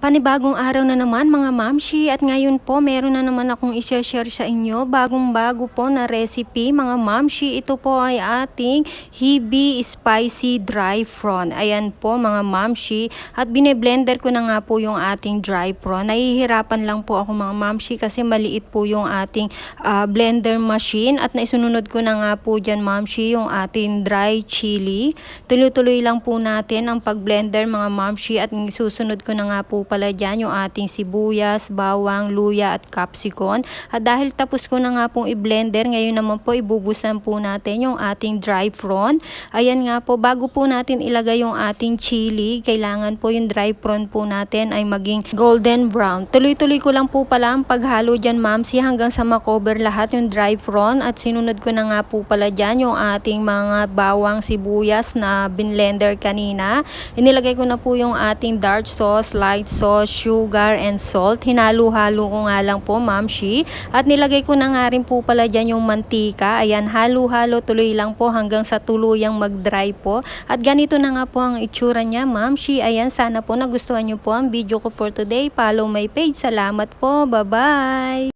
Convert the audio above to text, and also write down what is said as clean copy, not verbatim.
Panibagong araw na naman mga mamshi at ngayon po meron na naman akong i-share sa inyo bagong bago po na recipe mga mamshi. Ito po ay ating Hibi Spicy Dry Prawn. Ayan po mga mamshi at bine-blender ko na nga po yung ating dry prawn. Nahihirapan lang po ako mga mamshi kasi maliit po yung ating blender machine at naisunod ko na nga po dyan mamshi yung ating dry chili. Tuloy-tuloy lang po natin ang pag-blender mga mamshi at susunod ko na nga po pala dyan yung ating sibuyas, bawang, luya at capsicum. At dahil tapos ko na nga pong i-blender, ngayon naman po ibubusan po natin yung ating dry prawn. Ayan nga po, bago po natin ilagay yung ating chili, kailangan po yung dry prawn po natin ay maging golden brown. Tuloy-tuloy ko lang po pala ang paghalo dyan mamsi hanggang sa makover lahat yung dry prawn at sinunod ko na nga po pala dyan yung ating mga bawang, sibuyas na binlender kanina. Inilagay ko na po yung ating dark sauce, light sauce, sugar, and salt. Hinalo-halo ko nga lang po, mamshi. At nilagay ko na nga rin po pala dyan yung mantika. Ayan, halo-halo tuloy lang po hanggang sa tuluyang mag-dry po. At ganito na nga po ang itsura niya, mamshi. Ayan, sana po nagustuhan nyo po ang video ko for today. Follow my page. Salamat po. Bye-bye!